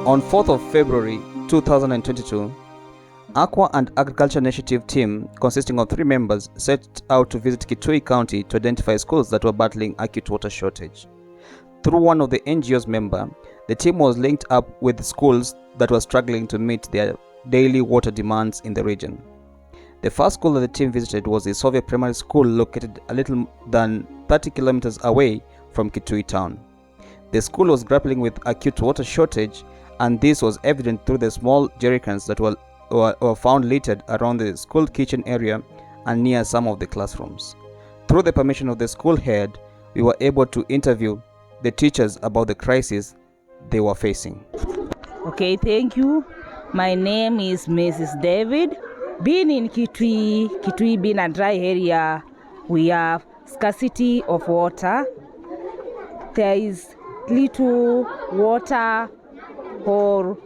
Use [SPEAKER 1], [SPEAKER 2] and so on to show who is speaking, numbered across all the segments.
[SPEAKER 1] On 4th of February 2022, Aqua and Agriculture Initiative team consisting of 3 members set out to visit Kitui County to identify schools that were battling acute water shortage. Through one of the NGO's member, the team was linked up with schools that were struggling to meet their daily water demands in the region. The first school that the team visited was the Isovya Primary School, located a little than 30 kilometers away from Kitui town. The school was grappling with acute water shortage, and this was evident through the small jerrycans that were found littered around the school kitchen area and near some of the classrooms. Through the permission of the school head, we were able to interview the teachers about the crisis they were facing.
[SPEAKER 2] Okay, thank you. My name is Mrs. David. Being in Kitui being a dry area, we have scarcity of water. There is little water, or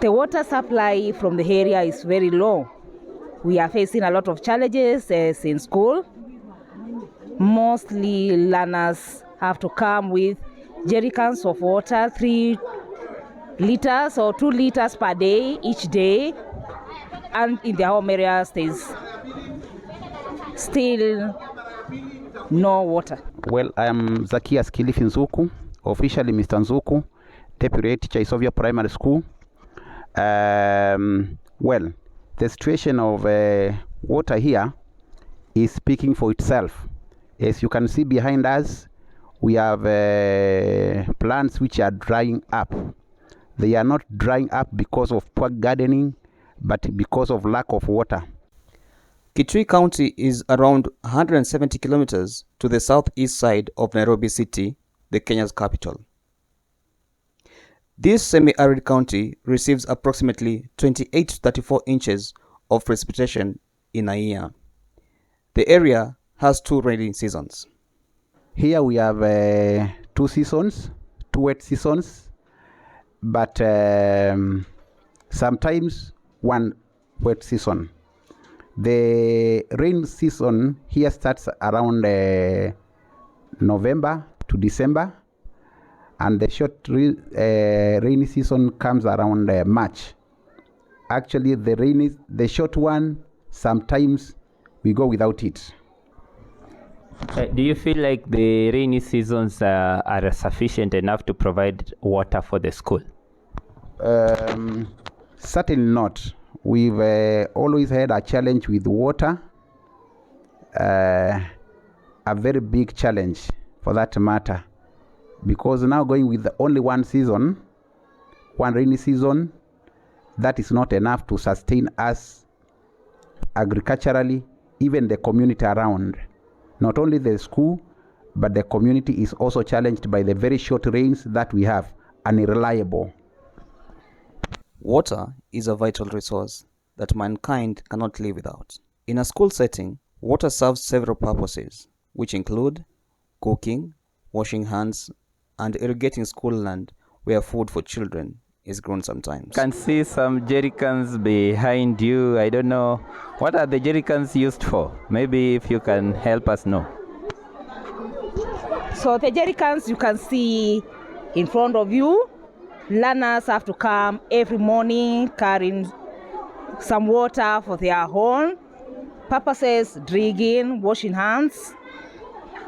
[SPEAKER 2] the water supply from the area is very low. We are facing a lot of challenges as in school. Mostly learners have to come with jerrycans of water, 3 liters or 2 liters per day each day, and in their home areas there's still no water.
[SPEAKER 3] Well, I am Zakias Kilifi Nzuku, officially Mr. Nzuku, Deputy Teacher Isovya Primary School. Well, the situation of water here is speaking for itself. As you can see behind us, we have plants which are drying up. They are not drying up because of poor gardening, but because of lack of water.
[SPEAKER 1] Kitui County is around 170 kilometers to the southeast side of Nairobi City, the Kenya's capital. This semi-arid county receives approximately 28 to 34 inches of precipitation in a year. The area has 2 rainy seasons.
[SPEAKER 3] Here we have 2 seasons, 2 wet seasons, but sometimes 1 wet season. The rain season here starts around November to December, and the short rainy season comes around March. Actually, the short one, sometimes we go without it.
[SPEAKER 4] Do you feel like the rainy seasons are sufficient enough to provide water for the school?
[SPEAKER 3] Certainly not. We've always had a challenge with water, a very big challenge for that matter, because now going with only 1 season, 1 rainy season, that is not enough to sustain us agriculturally, even the community around. Not only the school, but the community is also challenged by the very short rains that we have, and unreliable.
[SPEAKER 1] Water is a vital resource that mankind cannot live without. In a school setting, water serves several purposes, which include cooking, washing hands, and irrigating school land where food for children is grown sometimes.
[SPEAKER 4] Can see some jerrycans behind you. I don't know. What are the jerrycans used for? Maybe if you can help us know.
[SPEAKER 2] So the jerrycans you can see in front of you, learners have to come every morning carrying some water for their own purposes, drinking, washing hands,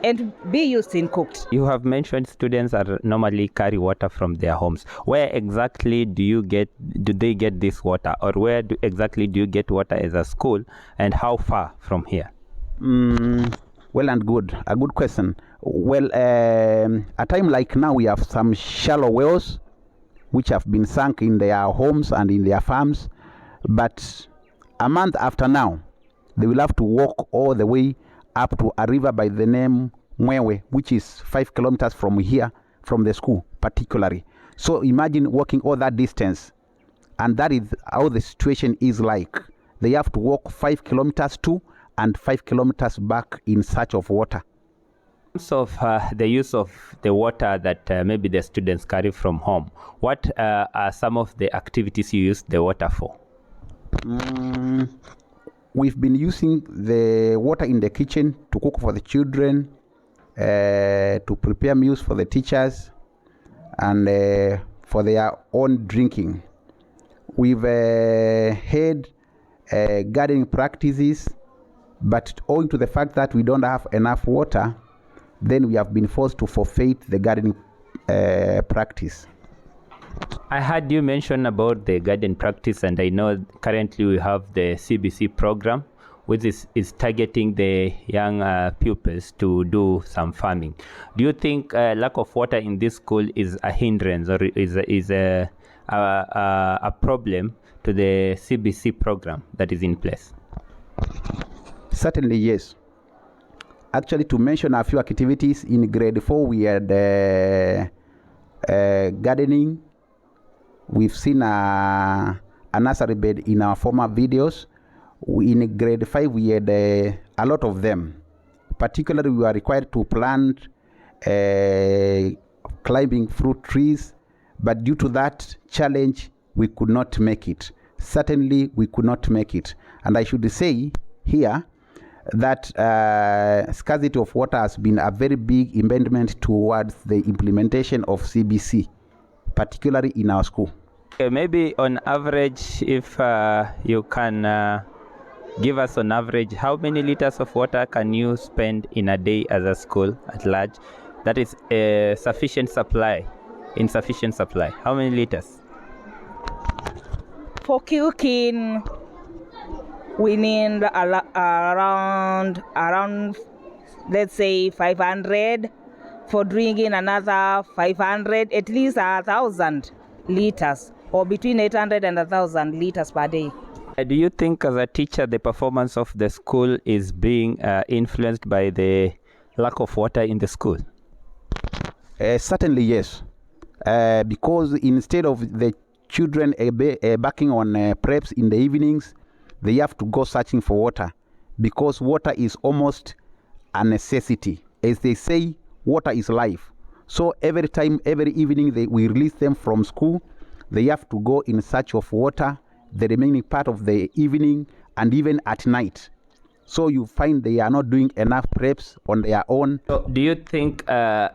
[SPEAKER 2] and be used in cooked.
[SPEAKER 4] You have mentioned students are normally carry water from their homes. Where exactly do they get this water, or where exactly do you get water as a school, and how far from here?
[SPEAKER 3] Well and good. A good question. Well, a time like now, we have some shallow wells which have been sunk in their homes and in their farms. But a month after now, they will have to walk all the way up to a river by the name Mwewe, which is 5 kilometers from here, from the school particularly. So imagine walking all that distance, and that is how the situation is like. They have to walk 5 kilometers to and 5 kilometers back in search of water.
[SPEAKER 4] In terms of the use of the water that maybe the students carry from home, what are some of the activities you use the water for?
[SPEAKER 3] We've been using the water in the kitchen to cook for the children, to prepare meals for the teachers, and for their own drinking. We've had gardening practices, but owing to the fact that we don't have enough water, then we have been forced to forfeit the gardening practice.
[SPEAKER 4] I heard you mention about the garden practice, and I know currently we have the CBC program, which is targeting the young pupils to do some farming. Do you think lack of water in this school is a hindrance, or is a problem to the CBC program that is in place?
[SPEAKER 3] Certainly, yes. Actually, to mention a few activities, in grade 4 we had gardening. We've seen a nursery bed in our former videos. In grade 5 we had a lot of them. Particularly, we were required to plant climbing fruit trees, but due to that challenge we could not make it. Certainly we could not make it. And I should say here that scarcity of water has been a very big impediment towards the implementation of CBC, particularly in our school.
[SPEAKER 4] Maybe on average, if you can give us on average, how many liters of water can you spend in a day as a school at large? That is sufficient supply, insufficient supply. How many liters?
[SPEAKER 2] For cooking, we need around let's say 500. For drinking, another 500, at least 1,000 liters, or between 800 and 1,000 liters per day.
[SPEAKER 4] Do you think as a teacher the performance of the school is being influenced by the lack of water in the school?
[SPEAKER 3] Certainly yes, because instead of the children backing on preps in the evenings, they have to go searching for water, because water is almost a necessity. As they say, water is life. So every time, every evening we release them from school, they have to go in search of water the remaining part of the evening and even at night. So you find they are not doing enough preps on their own.
[SPEAKER 4] So do you think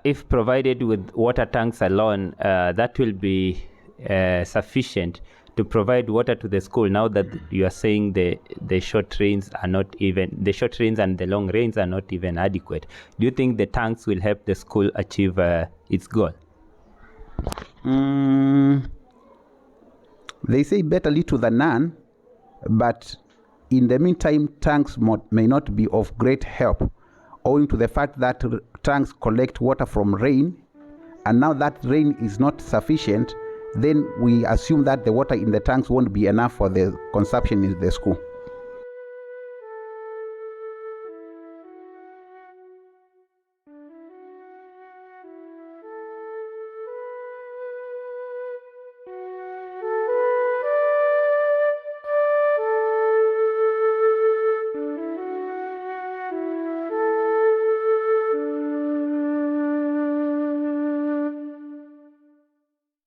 [SPEAKER 4] if provided with water tanks alone, that will be sufficient to provide water to the school, now that you are saying the short rains are not even, the short rains and the long rains are not even adequate? Do you think the tanks will help the school achieve its goal?
[SPEAKER 3] They say better little than none, but in the meantime, tanks may not be of great help, owing to the fact that tanks collect water from rain, and now that rain is not sufficient, then we assume that the water in the tanks won't be enough for the consumption in the school.